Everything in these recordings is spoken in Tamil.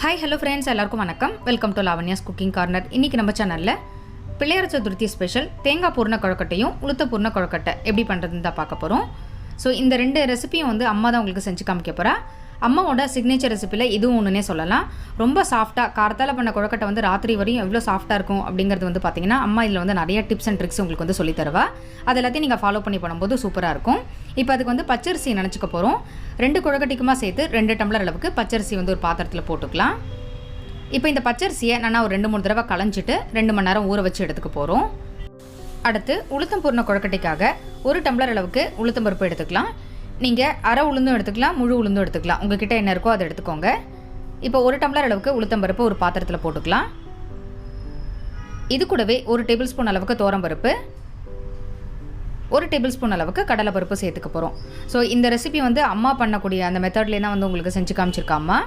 ஹாய் ஹலோ ஃப்ரெண்ட்ஸ், எல்லாருக்கும் வணக்கம். Welcome to Lavanya's cooking corner. இன்றைக்கி நம்ம சேனலில் பிள்ளையார் சதுர்த்தி ஸ்பெஷல் தேங்காய் பூர்ண கொழுக்கட்டையும் உளுத்த பூர்ண கொழுக்கட்டை எப்படி பண்ணுறதுன்னு தான் பார்க்க போகிறோம். ஸோ இந்த ரெண்டு ரெசிபியும் அம்மா தான் உங்களுக்கு செஞ்சு காமிக்க போகிறா. அம்மாவோட சிக்னேச்சர் ரெசிப்பியில் இதுவும் ஒன்றுனே சொல்லலாம். ரொம்ப சாஃப்டாக காரத்தால் பண்ண கொழுக்கட்டை ராத்திரி வரையும் எவ்வளோ சாஃப்டாக இருக்கும் அப்படிங்கிறது பார்த்தீங்கன்னா அம்மா இதில் நிறைய டிப்ஸ் அண்ட் ட்ரிக்ஸ் உங்களுக்கு சொல்லி தருவா. அது எல்லாத்தையும் நீங்கள் ஃபாலோ பண்ணி பண்ணும்போது சூப்பராக இருக்கும். இப்போ அதுக்கு பச்சரிசி நினச்சிக்க போகிறோம். 2 கொழுக்கட்டைக்குமா சேர்த்து 2 டம்ளர் அளவுக்கு பச்சரிசி ஒரு பாத்திரத்தில் போட்டுக்கலாம். இப்போ இந்த பச்சரிசியை நான் ஒரு 2-3 தடவை களைஞ்சிட்டு 2 மணி நேரம் ஊற வச்சு எடுத்துக்க போகிறோம். அடுத்து உளுத்தம் பூர்ண கொழுக்கட்டைக்காக 1 டம்ளர் அளவுக்கு உளுத்தம் பருப்பு எடுத்துக்கலாம். நீங்கள் அரை உளுந்தும் எடுத்துக்கலாம், முழு உளுந்தும் எடுத்துக்கலாம். உங்ககிட்ட என்ன இருக்கோ அதை எடுத்துக்கோங்க. இப்போ 1 டம்ளர் அளவுக்கு உளுத்தம் பருப்பு ஒரு பாத்திரத்தில் போட்டுக்கலாம். இது கூடவே 1 டேபிள் ஸ்பூன் அளவுக்கு தோரம்பருப்பு, 1 டேபிள் ஸ்பூன் அளவுக்கு கடலைப்பருப்பு சேர்த்துக்க போகிறோம். ஸோ இந்த ரெசிபி அம்மா பண்ணக்கூடிய அந்த மெத்தட்லேயே தான் உங்களுக்கு செஞ்சு காமிச்சிருக்கா அம்மா.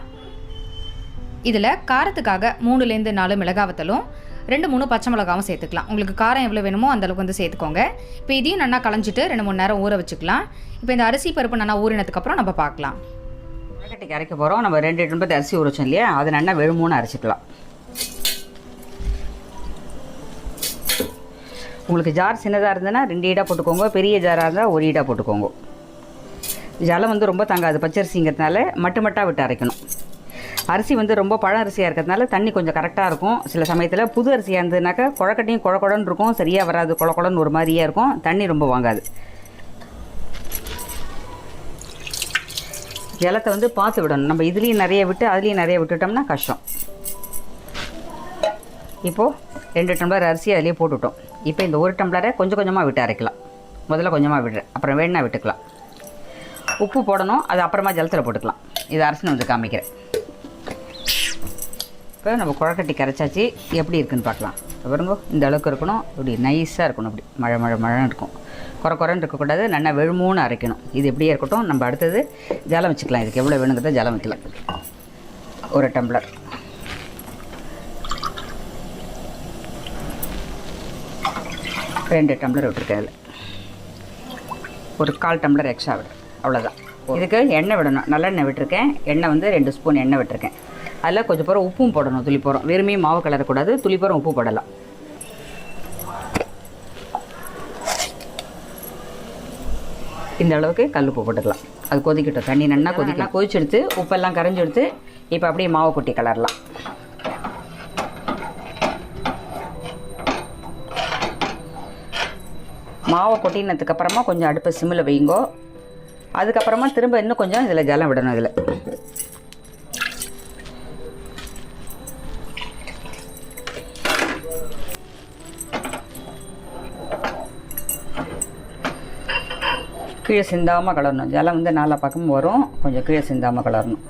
இதில் காரத்துக்காக 3-4 மிளகாவத்தலும் 2-3 பச்சை மிளகாவும் சேர்த்துக்கலாம். உங்களுக்கு காரம் எவ்வளோ வேணுமோ அந்தளவுக்கு சேர்த்துக்கோங்க. இப்போ இதையும் நல்லா களைஞ்சிட்டு 2-3 நேரம் ஊற வச்சுக்கலாம். இப்போ இந்த அரிசி பருப்பு நல்லா ஊறினதுக்கப்புறம் நம்ம பார்க்கலாம். கொழுக்கட்டைக்கு அரைக்க போகிறோம். நம்ம 2 டம்ளர் அரிசி ஊறச்சோம் இல்லையா, அதை நல்லா வெறுமூணு அரைச்சிக்கலாம். உங்களுக்கு ஜார் சின்னதாக இருந்ததுன்னா 2 ஈடாக போட்டுக்கோங்க, பெரிய ஜாராக இருந்தால் 1 ஈடாக போட்டுக்கோங்க. ஜலம் ரொம்ப தங்காது பச்சரிசிங்கிறதுனால மட்டாக விட்டு அரைக்கணும். அரிசி ரொம்ப பழ அரிசியாக இருக்கிறதுனால தண்ணி கொஞ்சம் கரெக்டாக இருக்கும். சில சமயத்தில் புது அரிசியாக இருந்ததுனாக்கா கொழக்கட்டையும் குழன்னு இருக்கும், சரியாக வராது, குழன்னு ஒரு மாதிரியே இருக்கும், தண்ணி ரொம்ப வாங்காது. ஜலத்தை பார்த்து விடணும். நம்ம இதுலேயும் நிறைய விட்டு அதுலேயும் நிறைய விட்டுட்டோம்னா கஷ்டம். இப்போது 2 டம்ளர் அரிசி அதிலே போட்டுவிட்டோம். இப்போ இந்த 1 டம்ளரை கொஞ்சம் கொஞ்சமாக விட்டு அரைக்கலாம். முதல்ல கொஞ்சமாக விடுறேன், அப்புறம் வேணா விட்டுக்கலாம். உப்பு போடணும், அது அப்புறமா ஜலத்தில் போட்டுக்கலாம். இது அரிசின்னு காமிக்கிறேன். இப்போ நம்ம கொழுக்கட்டை கரைச்சாச்சு, எப்படி இருக்குதுன்னு பார்க்கலாம். பாருங்க, இந்த அளவுக்கு இருக்கணும், இப்படி நைஸாக இருக்கணும், அப்படி மழைன்னு இருக்கும், குறைன்னு இருக்கக்கூடாது, நல்லா வெழுமூன்னு அரைக்கணும். இது எப்படியே இருக்கட்டும். நம்ம அடுத்தது ஜலம் வச்சுக்கலாம். இதுக்கு எவ்வளோ வேணுங்கிறத ஜலம் வைக்கலாம். 1 டம்ளர், 2 டம்ளர் விட்டுருக்கேன். அதில் ஒரு 1/4 டம்ளர் எக்ஸ்ட்ரா விடு, அவ்வளோதான். இதுக்கு எண்ணெய் விடணும். நல்லெண்ணெய் விட்டுருக்கேன். எண்ணெய் 2 ஸ்பூன் எண்ணெய் விட்டுருக்கேன். அதில் கொஞ்சம் போகிற உப்பும் போடணும், துளிப்போரம். வெறுமே மாவு கலரக்கூடாது, துளிப்போரம் உப்பு போடலாம். இந்த அளவுக்கு கல் உப்பு போட்டுக்கலாம். அது கொதிக்கட்டும். தண்ணி நல்லா கொதிச்செடுத்து உப்பெல்லாம் கரைஞ்சி எடுத்து இப்போ அப்படியே மாவை கொட்டி கலரலாம். மாவை கொட்டினதுக்கப்புறமா கொஞ்சம் அடுப்பை சிம்மில் வைங்கோ. அதுக்கப்புறமா திரும்ப இன்னும் கொஞ்சம் இதில் ஜலம் விடணும். இதில் கீழே சிந்தாமல் கலரணும். ஜலம் 4 பக்கமும் வரும், கொஞ்சம் கீழே சிந்தாமல் கலரணும்.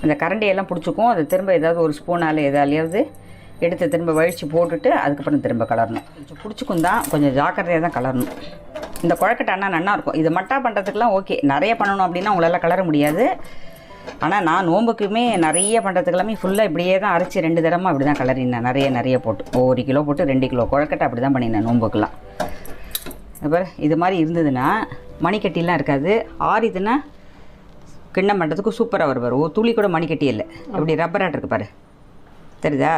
அந்த கரண்டியெல்லாம் பிடிச்சிக்கும். அது திரும்ப ஏதாவது ஒரு ஸ்பூனால் எதாலையாவது எடுத்து திரும்ப வழித்து போட்டுட்டு அதுக்கப்புறம் திரும்ப கலரணும். கொஞ்சம் பிடிச்சிக்கும் தான், கொஞ்சம் ஜாக்கிரதையாக தான் கலரணும். இந்த கொழுக்கட்டை ஆனால் நல்லாயிருக்கும். இது மட்டா பண்ணுறதுக்கெலாம் ஓகே. நிறைய பண்ணணும் அப்படின்னா உங்களால் கலர முடியாது. ஆனால் நான் நோம்புக்குமே நிறைய பண்ணுறதுக்கெல்லாமே ஃபுல்லாக இப்படியே தான் அரைச்சி 2 தடவை இப்படி தான் கலரினேன். நிறைய போட்டு 1 கிலோ போட்டு 2 கிலோ கொழுக்கட்டை அப்படி தான் பண்ணினேன் நோம்புக்கெலாம். இப்போ இது மாதிரி இருந்ததுன்னா மணிக்கட்டிலாம் இருக்காது. ஆறிதுன்னா கிண்ணம் பண்ணுறதுக்கு சூப்பராக வருவார். ஒரு துளி கூட மணிக்கட்டி இல்லை, அப்படி ரப்பராட் இருக்குது பாரு, தெரியுதா?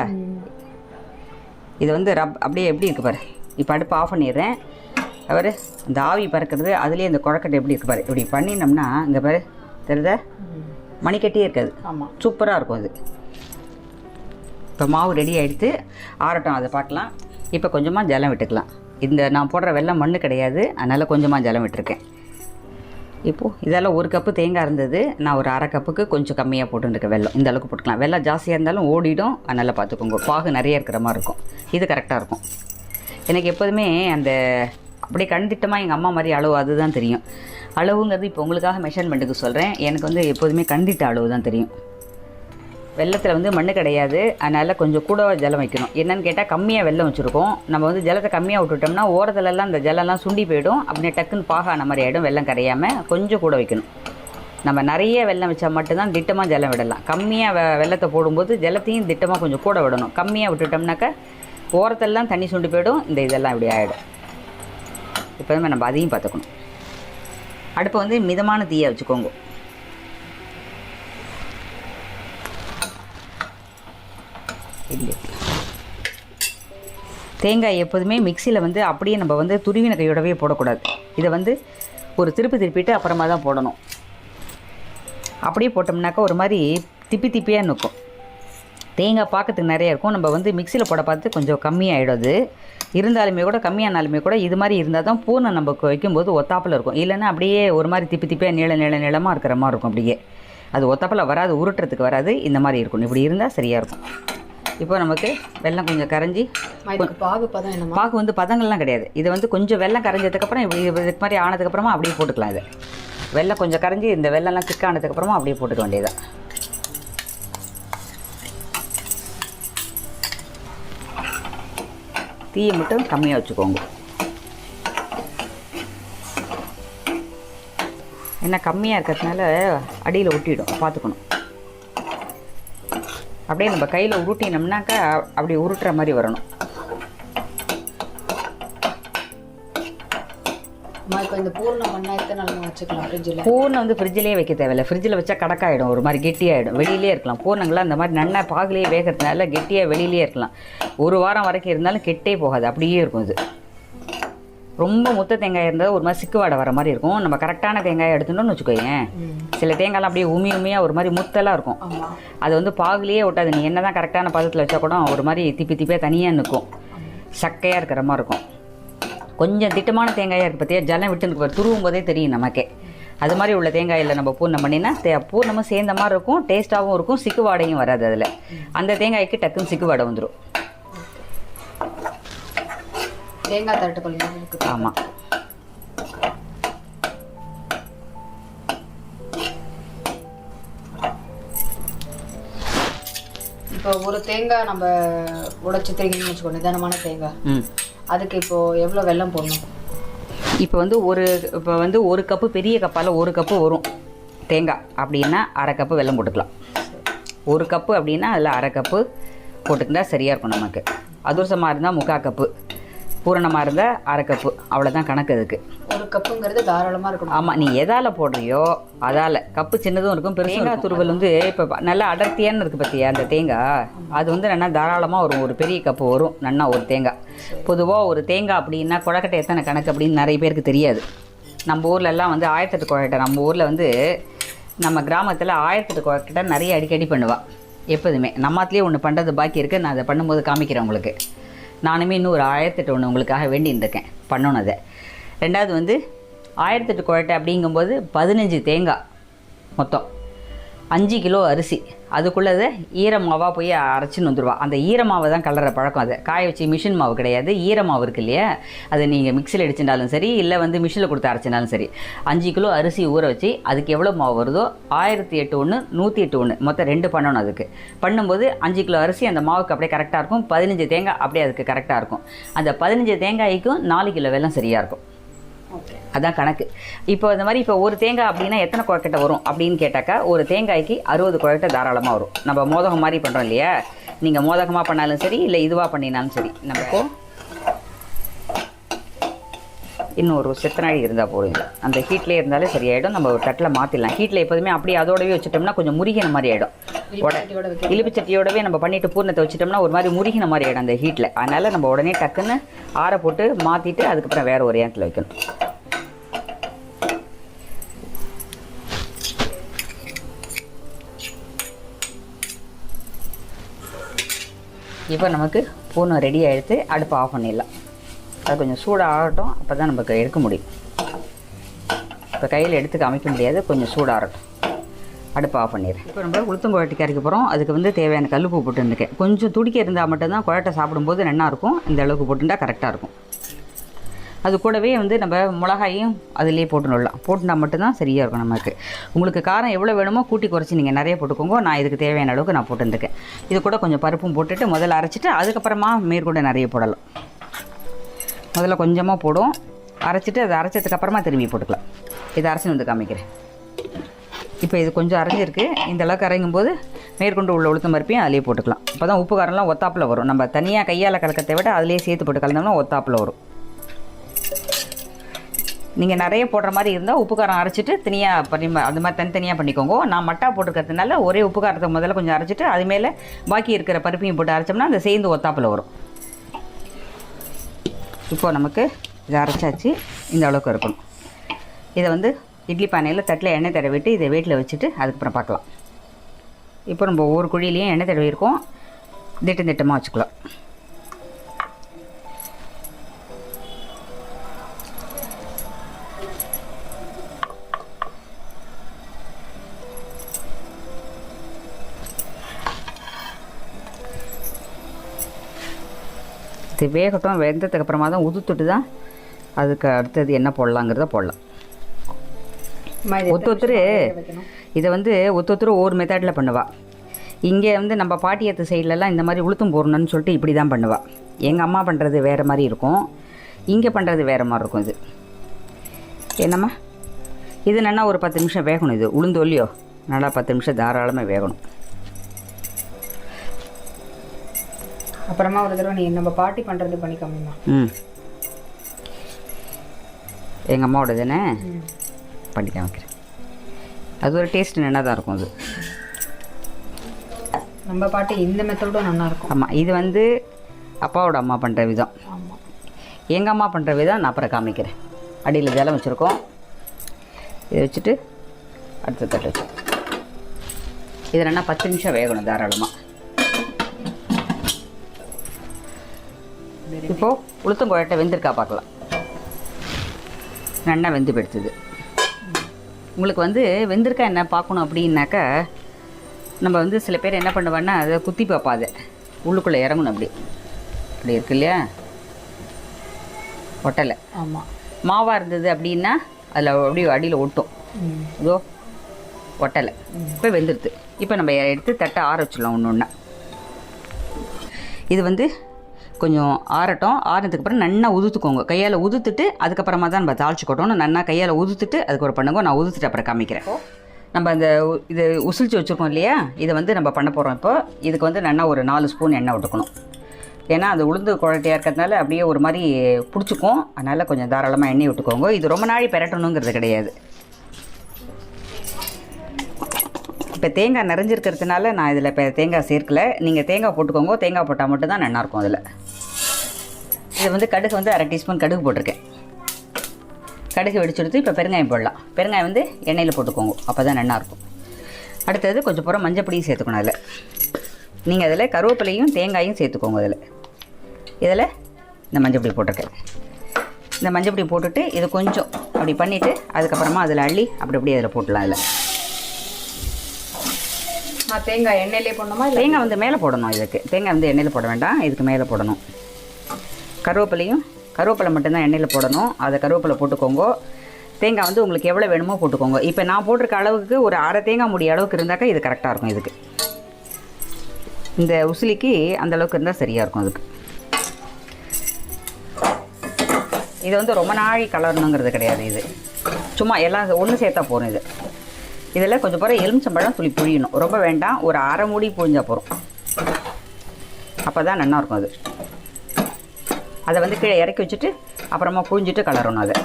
இது அப்படியே எப்படி இருக்குது பாரு. இப்போ அடுப்பு ஆஃப் பண்ணிடுறேன். அவர் இந்த ஆவி பறக்கிறது அதுலேயே இந்த கொழுக்கட்டை எப்படி இருக்குது பாரு. இப்படி பண்ணினோம்னா இங்கே பாரு, தெரியுதா? மணிக்கட்டியே இருக்காது. ஆமாம், சூப்பராக இருக்கும் அது. இப்போ மாவு ரெடி ஆகிடுத்து, ஆறட்டும், அதை பார்க்கலாம். இப்போ கொஞ்சமாக ஜலம் விட்டுக்கலாம். இந்த நான் போடுற வெல்லம் மண் கிடையாது, அதனால் கொஞ்சமாக ஜலம் விட்டுருக்கேன். இப்போது இதெல்லாம் 1 கப்பு தேங்காய் இருந்தது, நான் ஒரு 1/2 கப்புக்கு கொஞ்சம் கம்மியாக போட்டுருக்கேன் வெல்லம். இந்த அளவுக்கு போட்டுக்கலாம். வெல்லம் ஜாஸ்தியாக இருந்தாலும் ஓடிடும், அதனால் பார்த்துக்கோங்க. பாகு நிறைய இருக்கிற மாதிரி இருக்கும். இது கரெக்டாக இருக்கும். எனக்கு எப்போதுமே அந்த அப்படியே கண்திட்டமாக எங்கள் அம்மா மாதிரி அளவு அதுதான் தெரியும். அளவுங்கிறது இப்போ உங்களுக்காக மெஷர்மெண்ட்டுக்கு சொல்கிறேன். எனக்கு எப்போதுமே கண்டிட்ட அளவு தான் தெரியும். வெள்ளத்தில் மண் கிடையாது, அதனால் கொஞ்சம் கூட ஜலம் வைக்கணும். என்னென்னு கேட்டால் கம்மியாக வெல்லம் வச்சுருக்கோம். நம்ம ஜலத்தை கம்மியாக விட்டுட்டோம்னா ஓரத்துலலாம் இந்த ஜலம்லாம் சுண்டி போயிடும். அப்படியே டக்குன்னு பாகான மாதிரி ஆகிடும். வெல்லம் கரையாமல் கொஞ்சம் கூட வைக்கணும். நம்ம நிறைய வெல்லம் வச்சா மட்டும்தான் திட்டமாக ஜலம் விடலாம். கம்மியாக வெள்ளத்தை போடும்போது ஜலத்தையும் திட்டமாக கொஞ்சம் கூட விடணும். கம்மியாக விட்டுட்டோம்னாக்கா ஓரத்தெல்லாம் தண்ணி சுண்டி போயிடும். இதெல்லாம் இப்படி ஆகிடும். இப்போதுமே நம்ம அதையும் பார்த்துக்கணும். அடுப்பை மிதமான தீயை வச்சுக்கோங்க. இல்லை, தேங்காய் எப்போதுமே மிக்சியில் வந்து அப்படியே நம்ம வந்து துருவின கையோடவே போடக்கூடாது. இதை வந்து ஒரு திருப்பிட்டு அப்புறமா தான் போடணும். அப்படியே போட்டோம்னாக்கா ஒரு மாதிரி திப்பியாக நிற்கும். தேங்காய் பார்க்கறதுக்கு நிறையா இருக்கும். நம்ம வந்து மிக்சியில் போட பார்த்து கொஞ்சம் கம்மியாகிடும். அது இருந்தாலுமே கூட கம்மியானாலுமே கூட இது மாதிரி இருந்தால் தான் பூனை நம்ம வைக்கும்போது ஒத்தாப்பில் இருக்கும். இல்லைன்னா அப்படியே ஒரு மாதிரி திப்பியாக நீளமாக இருக்கிற மாதிரி இருக்கும். அப்படியே அது ஒத்தாப்பில் வராது, உருட்டுறதுக்கு வராது. இந்த மாதிரி இருக்கும். இப்படி இருந்தால் சரியாக இருக்கும். இப்போ நமக்கு வெல்லம் கொஞ்சம் கரைஞ்சி, பாகு வந்து பதங்கள்லாம் கிடையாது. இது வந்து கொஞ்சம் வெல்லம் கரைஞ்சதுக்கப்புறம் இப்படி இதுக்கு மாதிரி ஆனதுக்கப்புறமா அப்படியே போட்டுக்கலாம். இது வெல்லம் கொஞ்சம் கரைஞ்சி இந்த வெள்ளம்லாம் திக்கானதுக்கப்புறமா அப்படியே போட்டுக்க வேண்டியதான். தீயை மட்டும் கம்மியாக வச்சுக்கோங்க. ஏன்னா கம்மியாக இருக்கிறதுனால அடியில் ஒட்டிடும், பார்த்துக்கணும். அப்படியே நம்ம கையில் உருட்டினோம்னாக்கா அப்படி உருட்டுற மாதிரி வரணும். இப்போ இந்த பூர்ணம் பண்ணா எத்தனை நாள் வச்சுக்கலாம் ஃப்ரிட்ஜில்? பூர்ணம் வந்து ஃப்ரிட்ஜிலே வைக்க தேவையில்லை. ஃப்ரிட்ஜில் வச்சா கடக்காயிடும், ஒரு மாதிரி கெட்டியாகிடும். வெளியிலே இருக்கலாம். பூர்ணங்கள்லாம் அந்த மாதிரி நன்னா பாகுலேயே வேகிறதுனால கெட்டியாக வெளியிலே இருக்கலாம். ஒரு வாரம் வரைக்கும் இருந்தாலும் கெட்டே போகாது, அப்படியே இருக்கும். இது ரொம்ப முத்த தேங்காய் இருந்தால் ஒரு மாதிரி சிக்கு வாடை வர மாதிரி இருக்கும். நம்ம கரெக்டான தேங்காயை எடுத்துட்டோம்னு வச்சுக்கோங்க. சில தேங்காய்லாம் அப்படியே உமியாக ஒரு மாதிரி முத்தெல்லாம் இருக்கும். அது வந்து பாகுலேயே ஒட்டாது. நீ என்ன தான் கரெக்டான பதத்தில் வச்சா கூட ஒரு மாதிரி திப்பியாக தனியாக நிற்கும், சக்கையாக இருக்கிற மாதிரி இருக்கும். கொஞ்சம் திட்டமான தேங்காயாக இருக்குது பார்த்தியா, ஜலம் விட்டு துருவும் போதே தெரியும் நமக்கே. அது மாதிரி உள்ள தேங்காயில் நம்ம பூர்ணம் பண்ணினா பூர்ணமும் சேர்ந்த மாதிரி இருக்கும், டேஸ்ட்டாகவும் இருக்கும், சிக்கு வாடையும் வராது. அதில் அந்த தேங்காய்க்கு டக்குன்னு சிக்கு வாடை வந்துடும். தேங்காய் தரட்டுக்கொள்ளி. ஆமாம். இப்போ ஒரு தேங்காய் நம்ம உடைச்சி தெரியும்னு வச்சுக்கோங்க, நிதானமான தேங்காய், அதுக்கு இப்போது எவ்வளோ வெல்லம் போடணும்? இப்போ வந்து ஒரு கப்பு, பெரிய கப்பால் ஒரு கப்பு வரும் தேங்காய் அப்படின்னா அரை கப்பு வெல்லம் போட்டுக்கலாம். ஒரு கப்பு அப்படின்னா அதில் அரை கப்பு போட்டுக்கிட்டா சரியாக இருக்கும் நமக்கு. அதிரசமாக இருந்தால் 3/4 கப்பு, பூரணமாக இருந்தால் அரை கப்பு, அவ்வளோதான் கணக்கு. அதுக்கு ஒரு கப்புங்கிறது தாராளமாக இருக்கும். ஆமாம், நீ எதால் போடுறியோ அதால். கப்பு சின்னதும் இருக்கும், தேங்காய் துருவல் வந்து இப்போ நல்லா அடர்த்தியான்னு இருக்குது பார்த்தியா அந்த தேங்காய், அது வந்து நல்லா தாராளமாக வரும். ஒரு பெரிய கப்பு வரும் நன்னா ஒரு தேங்காய். பொதுவாக ஒரு தேங்காய் அப்படின்னா கொழக்கட்டை எத்தனை கணக்கு அப்படின்னு நிறைய பேருக்கு தெரியாது. நம்ம ஊர்லெல்லாம் வந்து 1008 கொழக்கட்டை, நம்ம ஊரில் வந்து நம்ம கிராமத்தில் 1008 கொழக்கட்டை நிறைய அடிக்கடி பண்ணுவாள். எப்போதுமே நம்மாத்துலேயே ஒன்று பண்ணுறது பாக்கி இருக்குது. நான் அதை பண்ணும்போது காமிக்கிறேன் உங்களுக்கு. நானுமே இன்னும் ஒரு 1008 ஒன்று உங்களுக்காக வேண்டியிருந்திருக்கேன் பண்ணணும். அதை ரெண்டாவது வந்து 1008 கொழக்கட்டை அப்படிங்கும்போது 15 தேங்காய் மொத்தம், 5 கிலோ அரிசி, அதுக்குள்ளதை ஈரமாவாக போய் அரைச்சின்னு வந்துடுவா. அந்த ஈரமாவை தான் கலர பழக்கம். அதை காய வச்சு மிஷின் மாவு கிடையாது, ஈரமாவு இருக்கு இல்லையா, அதை நீங்கள் மிக்சியில் அடிச்சிருந்தாலும் சரி, இல்லை வந்து மிஷினில் கொடுத்து அரைச்சினாலும் சரி, 5 கிலோ அரிசி ஊற வச்சு அதுக்கு எவ்வளோ மாவு வருதோ 1008 ஒன்று 108 ஒன்று மொத்தம் 2 பண்ணணும். அதுக்கு பண்ணும்போது 5 கிலோ அரிசி அந்த மாவுக்கு அப்படியே கரெக்டாக இருக்கும். 15 தேங்காய் அப்படியே அதுக்கு கரெக்டாக இருக்கும். அந்த 15 தேங்காய்க்கும் 4 கிலோ வெல்லம் சரியாக இருக்கும். அதான் கணக்கு. இப்போ இந்த மாதிரி இப்போ ஒரு தேங்காய் அப்படின்னா எத்தனை கொழக்கட்டை வரும் அப்படின்னு கேட்டாக்கா, ஒரு தேங்காய்க்கு 60 கொழக்கட்டை தாராளமாக வரும். நம்ம மோதகம் மாதிரி பண்ணுறோம் இல்லையா, நீங்கள் மோதகமாக பண்ணாலும் சரி, இல்லை இதுவாக பண்ணினாலும் சரி. நமக்கு இன்னும் ஒரு செத்தனாடி இருந்தால் போடுங்க. அந்த ஹீட்லேயே இருந்தாலே சரியாயிடும். நம்ம ஒரு தட்டில் மாற்றிடலாம். ஹீட்டில் எப்போதுமே அப்படியே அதோடவே வச்சுட்டோம்னா கொஞ்சம் முருகின மாதிரி ஆகிடும். இழுப்பு சட்டியோடவே நம்ம பண்ணிவிட்டு பூர்ணத்தை வச்சுட்டோம்னா ஒரு மாதிரி முருகின மாதிரி ஆகிடும் அந்த ஹீட்டில். அதனால் நம்ம உடனே டக்குன்னு ஆற போட்டு மாற்றிட்டு அதுக்கப்புறம் வேறு ஒரு ஏனத்தில் வைக்கணும். இப்போ நமக்கு பூர்ணம் ரெடி ஆகிடுத்து. அடுப்பை ஆஃப் பண்ணிடலாம். அது கொஞ்சம் சூடாகட்டும், அப்போ தான் நமக்கு எடுக்க முடியும். இப்போ கையில் எடுத்து காமிக்க முடியாது, கொஞ்சம் சூடாகட்டும். அடுப்பை ஆஃப் பண்ணிடுறேன். இப்போ நம்ம உளுத்தங்குழட்டி கரைக்க போகிறோம். அதுக்கு வந்து தேவையான கல்லுப்பு போட்டுருக்கேன். கொஞ்சம் துடிக்க இருந்தால் மட்டும்தான் குழட்டை சாப்பிடும்போது நல்லாயிருக்கும். இந்த அளவுக்கு போட்டுட்டா கரெக்டாக இருக்கும். அது கூடவே வந்து நம்ம மிளகாயும் அதிலே போட்டுடலாம். போட்டுனா மட்டும்தான் சரியாக இருக்கும் நமக்கு. உங்களுக்கு காரம் எவ்வளோ வேணுமோ கூட்டி குறைச்சி நீங்கள் நிறைய போட்டுக்கோங்க. நான் இதுக்கு தேவையான அளவுக்கு நான் போட்டுருக்கேன். இது கூட கொஞ்சம் பருப்பும் போட்டுட்டு முதல்ல அரைச்சிட்டு அதுக்கப்புறமா மேற்கொண்டு நிறைய போடலாம். முதல்ல கொஞ்சமாக போடும், அரைச்சிட்டு அதை அரைச்சதுக்கப்புறமா திரும்பி போட்டுக்கலாம். இதை அரைச்சின்னு வந்து காமிக்கிறேன். இப்போ இது கொஞ்சம் அரைஞ்சிருக்கு. இந்த அளவுக்கு அரைங்கும்போது மேற்கொண்டு உள்ள உளுத்தம் பருப்பையும் அதிலே போட்டுக்கலாம். அப்போ தான் உப்பு காரம்லாம் ஒத்தாப்பில் வரும். நம்ம தனியாக கையால் கலக்கத்தை விட அதிலே சேர்த்து போட்டு கலந்தோம்னா ஒத்தாப்பில் வரும். நீங்கள் நிறைய போடுற மாதிரி இருந்தால் உப்பு காரம் அரைச்சிட்டு தனியாக அந்த மாதிரி தனித்தனியாக பண்ணிக்கோங்க. நான் மட்டா போட்டுக்கிறதுனால ஒரே உப்பு காரத்தை முதல்ல கொஞ்சம் அரைச்சிட்டு அது மேலே பாக்கி இருக்கிற பருப்பையும் போட்டு அரைச்சோம்னா அந்த சேர்ந்து ஒத்தாப்பில் வரும். இப்போது நமக்கு இதை அரைச்சாச்சு, இந்த அளவுக்கு இருக்கணும். இதை வந்து இட்லி பானையில் தட்டில் எண்ணெய் தடவிட்டு இதை வீட்டில் வச்சுட்டு அதுக்கப்புறம் பார்க்கலாம். இப்போ நம்ம ஒவ்வொரு குழியிலையும் எண்ணெய் தடவிருக்கோம், திட்டமாக வச்சுக்கலாம். இது வேகட்டும், வெந்ததுக்கு அப்புறமா தான் உதுத்துட்டு தான் அதுக்கு அடுத்தது என்ன போடலாங்கிறத போடலாம். ஒருத்தர் இதை வந்து ஒருத்தர் ஒவ்வொரு மெத்தடில் பண்ணுவாள். இங்கே வந்து நம்ம பாட்டியத்து சைட்லலாம் இந்த மாதிரி உளுத்தம் போடணும்னு சொல்லிட்டு இப்படி தான் பண்ணுவாள். எங்கள் அம்மா பண்ணுறது வேறு மாதிரி இருக்கும், இங்கே பண்ணுறது வேறு மாதிரி இருக்கும். இது என்னம்மா, இது நல்லா ஒரு 10 நிமிஷம் வேகணும். இது உளுந்து ஒல்லியோ நல்லா 10 நிமிஷம் தாராளமாக வேகணும். அப்புறமா ஒரு தடவை நீ நம்ம பாட்டி பண்ணுறது பண்ணிக்காமமா. எங்கள் அம்மாவோட தானே பண்ணி காமிக்கிறேன். அது ஒரு டேஸ்ட் நல்லா தான் இருக்கும். அது நம்ம பாட்டி இந்த மெத்தடும் நல்லாயிருக்கும். ஆமாம், இது வந்து அப்பாவோட அம்மா பண்ணுற விதம். எங்கள் அம்மா பண்ணுற விதம் நான் அப்புறம் காமிக்கிறேன். அடியில் ஜலம் வச்சுருக்கோம், இதை வச்சுட்டு அடுத்த தட்டு வச்சு இது நல்லா 10 நிமிஷம் வேகணும் தாராளமாக. இப்போது உளுத்தங்குழட்டை வெந்திருக்கா பார்க்கலாம். நல்லா வெந்து போயிடுத்துது. உங்களுக்கு வந்து வெந்திருக்கா என்ன பார்க்கணும் அப்படின்னாக்கா, நம்ம வந்து சில பேர் என்ன பண்ணுவான்னா அதை குத்தி பார்ப்பாது, உள்ளுக்குள்ளே இறங்கணும். அப்படி இருக்கு இல்லையா, ஒட்டலை. ஆமாம், மாவாக இருந்தது அப்படின்னா அதில் அப்படியே அடியில் ஒட்டும். இதோ ஒட்டலை, இப்போ வெந்துடுது. இப்போ நம்ம எடுத்து தட்டை ஆற வச்சிடலாம் ஒன்று ஒன்றா. இது வந்து கொஞ்சம் ஆறட்டும். ஆறினதுக்கு அப்புறம் நல்லா உதுத்துக்கோங்க, கையால் உதுத்துட்டு அதுக்கப்புறமா தான் நம்ம தாளிச்சு கொட்டணும். நல்லா கையால் உதுத்துட்டு அதுக்கப்புறம் பண்ணுங்க. நான் உதுத்துட்டு அப்புறம் காமிக்கிறேன். நம்ம அந்த இது உசில்ச்சி வச்சுருக்கோம் இல்லையா, இதை வந்து நம்ம பண்ண போகிறோம். இப்போ இதுக்கு வந்து நல்லா ஒரு 4 ஸ்பூன் எண்ணெய் விட்டுக்கணும். ஏன்னா அது உளுந்து குழட்டையாக இருக்கிறதுனால அப்படியே ஒரு மாதிரி பிடிச்சிக்கும். அதனால் கொஞ்சம் தாராளமாக எண்ணெய் விட்டுக்கோங்க. இது ரொம்ப நாள் பெரட்டணுங்கிறது கிடையாது. இப்போ தேங்காய் நிறைஞ்சிருக்கிறதுனால நான் இதில் இப்போ தேங்காய் சேர்க்கலை. நீங்கள் தேங்காய் போட்டுக்கோங்க, தேங்காய் போட்டால் மட்டும்தான் நல்லாயிருக்கும். அதில் இது வந்து கடுகு வந்து 1/2 டீஸ்பூன் கடுகு போட்டிருக்கேன். கடுகு வெடிச்சுடுத்து இப்போ பெருங்காயம் போடலாம். பெருங்காயம் வந்து எண்ணெயில் போட்டுக்கோங்க, அப்போ தான் நல்லாயிருக்கும். அடுத்தது கொஞ்சம் பூரா மஞ்சப்பொடியும் சேர்த்துக்கணும். அதில் நீங்கள் அதில் கருவேப்பிலையும் தேங்காயும் சேர்த்துக்கோங்க. இதில் இந்த மஞ்சப்பொடி போட்டிருக்கேன். இந்த மஞ்சப்பொடி போட்டுட்டு இது கொஞ்சம் அப்படி பண்ணிவிட்டு அதுக்கப்புறமா அதில் அள்ளி அப்படி அதில் போட்டலாம். அதில் தேங்காய் எண்ணெயிலே போடணுமா? தேங்காய் வந்து மேலே போடணும். இதுக்கு தேங்காய் வந்து எண்ணெயில் போட வேண்டாம், இதுக்கு மேலே போடணும். கருவேப்பிலை மட்டும்தான் எண்ணெயில் போடணும். அதை கருவேப்பிலை போட்டுக்கோங்க. தேங்காய் வந்து உங்களுக்கு எவ்வளோ வேணுமோ போட்டுக்கோங்க. இப்போ நான் போட்டிருக்க அளவுக்கு ஒரு 1/2 தேங்காய் மூடி அளவுக்கு இருந்தாக்கா இது கரெக்டாக இருக்கும். இதுக்கு இந்த உசிலிக்கு அந்த அளவுக்கு இருந்தால் சரியாக இருக்கும். அதுக்கு இது வந்து ரொம்ப நாளை கலரணுங்கிறது கிடையாது. இது சும்மா எல்லாம் ஒன்று சேர்த்தா போகிறோம். இதில் கொஞ்சம் போகிற எலுமிச்சம்பழம் துளி புழியணும். ரொம்ப வேண்டாம், ஒரு 1/2 மூடி புழிஞ்சால் போகிறோம். அப்போ தான் நல்லாயிருக்கும். அதை வந்து கீழே இறக்கி வச்சுட்டு அப்புறமா புழிஞ்சிட்டு கலரணும். அதை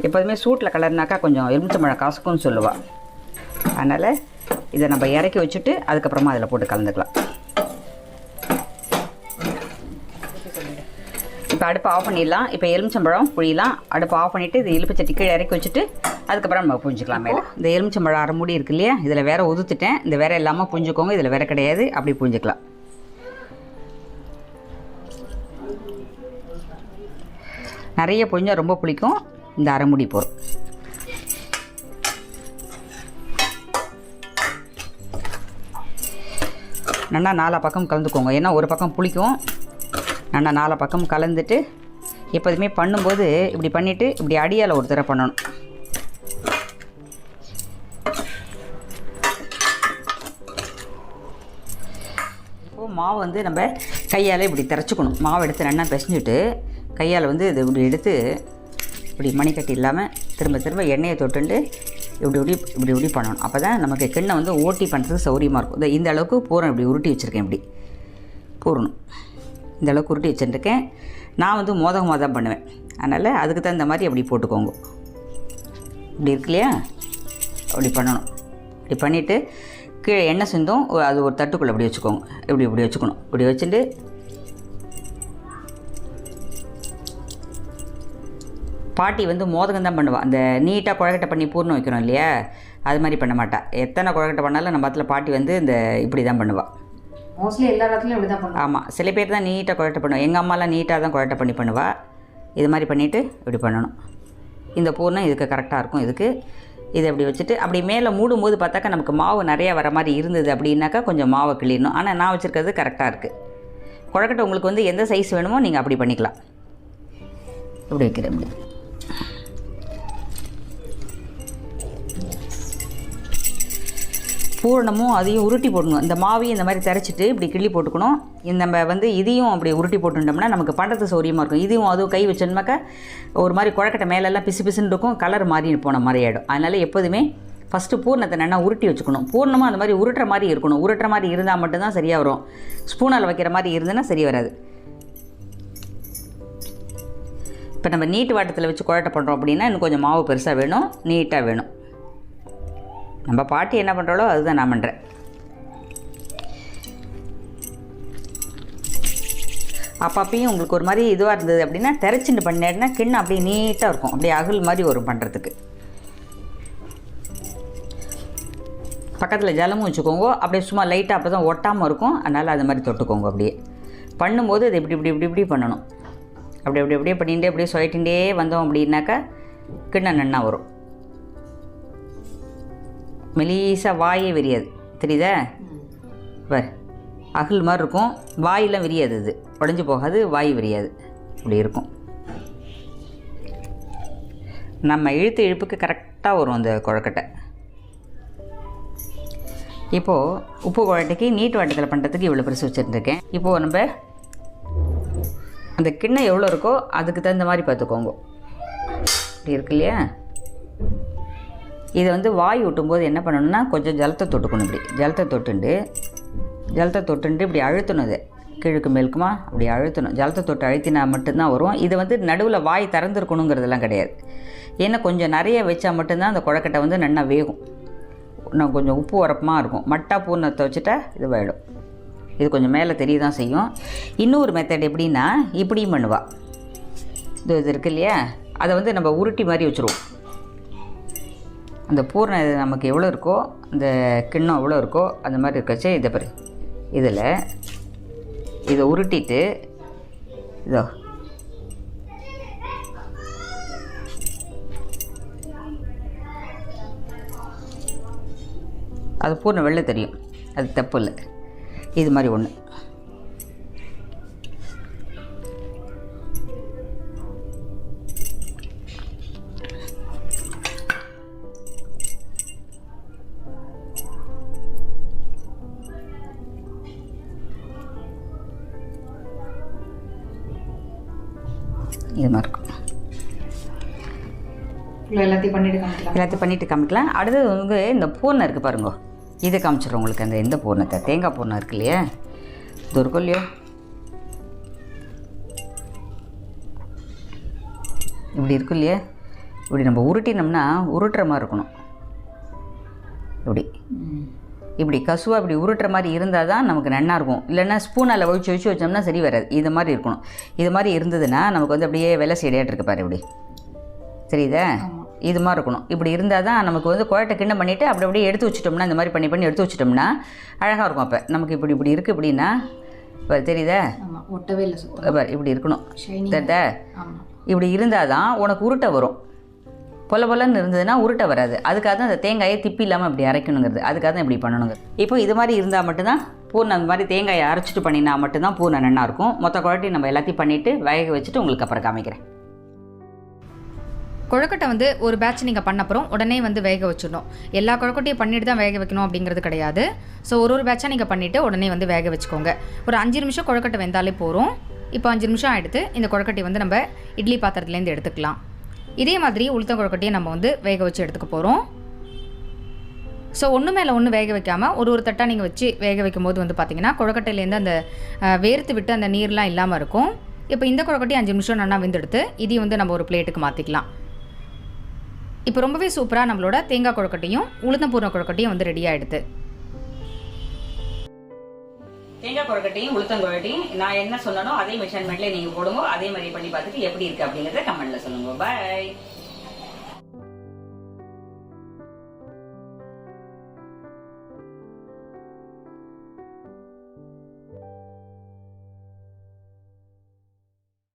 எப்போதுமே சூட்டில் கலர்னாக்கா கொஞ்சம் எலுமிச்சம்பழம் காசுக்குன்னு சொல்லுவாள். அதனால் இதை நம்ம இறக்கி வச்சுட்டு அதுக்கப்புறமா அதில் போட்டு கலந்துக்கலாம். இப்போ அடுப்பை ஆஃப் பண்ணிடலாம். இப்போ எலுமிச்சம்பழம் புழியலாம். அடுப்பை ஆஃப் பண்ணிவிட்டு இது இழுப்பு சட்டி கீழே இறக்கி வச்சுட்டு அதுக்கப்புறம் நம்ம புழிஞ்சிக்கலாம். மேலே இந்த எலுமிச்சம்பழம் 1/2 மூடி இருக்கு இல்லையா, இதில் வேற உதுத்துட்டேன். இந்த வேற இல்லாமல் புழிஞ்சிக்கோங்க. இதில் வேற கிடையாது, அப்படி புழிஞ்சிக்கலாம். நிறைய புழிஞ்சால் ரொம்ப புளிக்கும். இந்த 1/2 மூடி போகிறோம். நல்லா 4 பக்கம் கலந்துக்கோங்க. ஏன்னா ஒரு பக்கம் புளிக்கும். நல்லா 4 பக்கம் கலந்துட்டு எப்போதுமே பண்ணும்போது இப்படி பண்ணிவிட்டு இப்படி அடியால் ஒரு தடவை பண்ணணும். இப்போது மாவு வந்து நம்ம கையால் இப்படி திறச்சிக்கணும். மாவு எடுத்து நல்லா பிசைஞ்சிட்டு கையால் வந்து இது இப்படி எடுத்து இப்படி மணிக்கட்டி இல்லாமல் திரும்ப எண்ணெயை தொட்டுண்டு இப்படி பண்ணணும். அப்போ தான் நமக்கு கிண்ணை வந்து ஓட்டி பண்ணுறதுக்கு சௌரியமாக இருக்கும். இந்த அளவுக்கு பூரம் இப்படி உருட்டி வச்சுருக்கேன். இப்படி பூரணும் இந்த அளவுக்கு உருட்டி வச்சுருக்கேன். நான் வந்து மோதகமாக தான் பண்ணுவேன். அதனால் அதுக்கு தகுந்த மாதிரி அப்படி போட்டுக்கோங்க. இப்படி இருக்கு இல்லையா, அப்படி பண்ணணும். இப்படி பண்ணிவிட்டு கீழே எண்ணெய் சிந்தும், அது ஒரு தட்டுக்குள்ளே அப்படி வச்சுக்கோங்க. இப்படி வச்சுக்கணும். இப்படி வச்சுட்டு பாட்டி வந்து மோதகம் தான் பண்ணுவாள். அந்த நீட்டாக குழக்கட்டை பண்ணி பூர்ணம் வைக்கணும் இல்லையா, அது மாதிரி பண்ண மாட்டாள். எத்தனை குழக்கட்டை பண்ணாலும் நம்ம அதில் பாட்டி வந்து இந்த இப்படி தான் பண்ணுவாள். மோஸ்ட்லி எல்லா இடத்துலையும் இப்படி தான் பண்ணுவாள். ஆமாம், சில பேர் தான் நீட்டாக குழக்கட்டை பண்ணுவாள். எங்கள் அம்மாலாம் நீட்டாக தான் குழக்கட்டை பண்ணி பண்ணுவாள். இது மாதிரி பண்ணிவிட்டு இப்படி பண்ணணும். இந்த பூர்ணம் இதுக்கு கரெக்டாக இருக்கும். இதுக்கு இதை அப்படி வச்சுட்டு அப்படி மேலே மூடும்போது பார்த்தாக்கா நமக்கு மாவு நிறையா வர மாதிரி இருந்தது அப்படின்னாக்கா கொஞ்சம் மாவை கிளிடணும். ஆனால் நான் வச்சுருக்கிறது கரெக்டாக இருக்குது. குழக்கட்டை உங்களுக்கு வந்து எந்த சைஸ் வேணுமோ நீங்கள் அப்படி பண்ணிக்கலாம். இப்படி வைக்கிறேன். இப்படி பூரணமும் அதையும் உருட்டி போடணும். இந்த மாவையும் இந்த மாதிரி திரைச்சிட்டு இப்படி கிள்ளி போட்டுக்கணும். நம்ம வந்து இதையும் அப்படி உருட்டி போட்டுட்டோம்னா நமக்கு பண்ணுறது சௌரியமாக இருக்கும். இதுவும் அதுவும் கை வச்சோம்னாக்கா ஒரு மாதிரி குழக்கட்டை மேலெல்லாம் பிசு பிசுன்னு இருக்கும், கலர் மாறி போன மாதிரி ஆகிடும். அதனால் எப்போதுமே ஃபஸ்ட்டு பூர்ணத்தை நல்லா உருட்டி வச்சுக்கணும். பூர்ணமும் அந்த மாதிரி உருட்டுற மாதிரி இருக்கணும். உருட்டுற மாதிரி இருந்தால் மட்டும்தான் சரியாக வரும். ஸ்பூனால் வைக்கிற மாதிரி இருந்ததுன்னா சரி வராது. இப்போ நம்ம நீட்டு வாட்டத்தில் வச்சு குழக்கட்டை பண்ணுறோம் அப்படின்னா இன்னும் கொஞ்சம் மாவு பெருசாக வேணும், நீட்டாக வேணும். நம்ம பாட்டி என்ன பண்ணுறாலோ அதுதான் நான் பண்ணுறேன். அப்பப்பையும் உங்களுக்கு ஒரு மாதிரி இதுவாக இருந்தது அப்படின்னா திரைச்சிட்டு பண்ணினா கிண்ணம் அப்படியே நீட்டாக இருக்கும். அப்படியே அகல் மாதிரி வரும் பண்ணுறதுக்கு. பக்கத்தில் ஜலமும் வச்சுக்கோங்க. அப்படியே சும்மா லைட்டாக அப்போ தான் ஒட்டாமல் இருக்கும். அதனால் அது மாதிரி தொட்டுக்கோங்க. அப்படியே பண்ணும்போது அது இப்படி பண்ணணும். அப்படியே பண்ணிகிட்டே அப்படியே சுழட்டிகிட்டே வந்தோம் அப்படின்னாக்கா கிண்ணம் நன்னா வரும். மெலீஸாக வாயே விரியாது, தெரியுதா? பார், அகல் மாதிரி இருக்கும். வாயெல்லாம் விரியாது, இது உடஞ்சி போகாது, வாய் விரியாது, இப்படி இருக்கும். நம்ம இழுப்புக்கு கரெக்டாக வரும் அந்த குழக்கட்டை. இப்போது உப்பு குழக்கட்டைக்கு நீட்டு வாட்டத்தில் பண்ணுறதுக்கு இவ்வளோ பெருசு வச்சுருந்துருக்கேன். இப்போது நம்ம அந்த கிண்ணம் எவ்வளோ இருக்கோ அதுக்கு தகுந்த மாதிரி பார்த்துக்கோங்க. இப்படி இருக்கு இல்லையா, இதை வந்து வாய் ஊட்டும்போது என்ன பண்ணணும்னா கொஞ்சம் ஜலத்தை தொட்டுக்கணும். இப்படி ஜலத்தை தொட்டுண்டு இப்படி அழுத்தணும். இது கீழுக்கு மேலுக்குமா அப்படி அழுத்தணும். ஜலத்தை தொட்டு அழுத்தினா மட்டும்தான் வரும். இதை வந்து நடுவில் வாய் திறந்துருக்கணுங்கிறதெல்லாம் கிடையாது. ஏன்னா கொஞ்சம் நிறைய வச்சா மட்டும்தான் அந்த குழக்கட்டை வந்து நல்லா வேகும். நான் கொஞ்சம் உப்பு உரப்பமாக இருக்கும். மட்டா பூர்ணத்தை வச்சுட்டா இது வாயிடும். இது கொஞ்சம் மேலே தெரிய தான் செய்யும். இன்னொரு மெத்தட் எப்படின்னா இப்படியும் பண்ணுவாள். இது இருக்குது இல்லையா, அதை வந்து நம்ம உருட்டி மாதிரி வச்சுருவோம். அந்த பூர்ணம் நமக்கு எவ்வளோ இருக்கோ, அந்த கிண்ணம் எவ்வளோ இருக்கோ அந்த மாதிரி இருக்கச்சு இதை பாரு, இதில் இதை உருட்டிட்டு இதோ அது பூர்ணம் வெளில தெரியும், அது தப்பு இல்லை. இது மாதிரி ஒன்று இது மாதிரி இருக்கும். எல்லாத்தையும் பண்ணிவிட்டு காமிக்கலாம். அடுத்தது வந்து இந்த பூர்ணம் இருக்குது பாருங்க, இதை காமிச்சிடுறோம் உங்களுக்கு. அந்த இந்த பூர்ணத்தை, தேங்காய் பூர்ணம் இருக்கு இல்லையா, இது இருக்கும் இல்லையோ, இப்படி இருக்கும் இல்லையா, இப்படி நம்ம உருட்டினோம்னா உருட்டுற மாதிரி இருக்கணும். இப்படி கசுவாக இப்படி உருட்டுற மாதிரி இருந்தால் தான் நமக்கு நன்னா இருக்கும். இல்லைன்னா ஸ்பூனால் ஒழிச்சு வச்சோம்னா சரி வராது. இது மாதிரி இருக்கணும். இது மாதிரி இருந்ததுன்னா நமக்கு வந்து அப்படியே வெள்ளை சைடாகிட்டு இருக்கு பாரு, இப்படி தெரியுதா? இது மாதிரி இருக்கணும். இப்படி இருந்தால் தான் நமக்கு வந்து குழக்கட்டை கிண்ணம் பண்ணிவிட்டு அப்படியே எடுத்து வச்சிட்டோம்னா, இந்த மாதிரி பண்ணி எடுத்து வச்சிட்டோம்னா அழகாக இருக்கும். அப்போ நமக்கு இப்படி இருக்குது அப்படின்னா தெரியுதா? ஒட்டவே இல்லை, இப்படி இருக்கணும். தெரியுதா? இப்படி இருந்தால் தான் உனக்கு உருட்டை வரும். பொலன்னு இருந்ததுன்னா உருட்டை வராது. அதுக்காக தான் அந்த தேங்காயை திப்பி இல்லாமல் இப்படி அரைக்கணுங்கிறது. அதுக்காக தான் இப்படி பண்ணணுங்க. இப்போ இது மாதிரி இருந்தால் மட்டும்தான் பூர்ணம், அந்த மாதிரி தேங்காயை அரைச்சிட்டு பண்ணினா மட்டும்தான் பூர்ணம் நல்லா இருக்கும். மொத்த குழக்கட்டையும் நம்ம எல்லாத்தையும் பண்ணிவிட்டு வேக வச்சுட்டு உங்களுக்கு அப்புறம் காமிக்கிறேன். கொழுக்கட்டை வந்து ஒரு பேட்ச் நீங்கள் பண்ண அப்புறம் உடனே வந்து வேக வச்சிடணும். எல்லா கொழுக்கட்டையும் பண்ணிட்டு தான் வேக வைக்கணும் அப்படிங்கிறது கிடையாது. ஸோ ஒரு பேட்சாக நீங்கள் பண்ணிவிட்டு உடனே வந்து வேக வச்சுக்கோங்க. ஒரு 5 நிமிஷம் கொழுக்கட்டை வெந்தாலே போகிறோம். இப்போ 5 நிமிஷம் எடுத்து இந்த கொழுக்கட்டையை வந்து நம்ம இட்லி பாத்திரத்துலேருந்து எடுத்துக்கலாம். இதே மாதிரி உளுத்தம் கொழுக்கட்டையை நம்ம வந்து வேக வச்சு எடுத்துக்க போகிறோம். ஸோ ஒன்று மேலே ஒன்று வேக வைக்காமல் ஒரு தட்டாக நீங்கள் வச்சு வேக வைக்கும் போது வந்து பார்த்திங்கன்னா கொழுக்கட்டையிலேருந்து அந்த வேர்த்து விட்டு அந்த நீர்லாம் இல்லாமல் இருக்கும். இப்போ இந்த கொழுக்கட்டையும் 5 நிமிஷம் நல்லா வெந்தெடுத்து இதையும் வந்து நம்ம ஒரு பிளேட்டுக்கு மாற்றிக்கலாம். இப்போ ரொம்பவே சூப்பராக நம்மளோட தேங்காய் கொழுக்கட்டையும் உளுத்தம் பூர்ண கொழுக்கட்டையும் வந்து ரெடி ஆகிடுது. தேங்காய் கொழுக்கட்டையும் உளுத்தம் கொழுக்கட்டையும் நான் என்ன சொன்னனோ அதே மெஷர்மெண்ட்ல நீங்க போடுங்க. அதே மாதிரி பண்ணி பார்த்துட்டு எப்படி இருக்கு அப்படிங்கறத கமெண்ட்ல சொல்லுங்க. பாய்.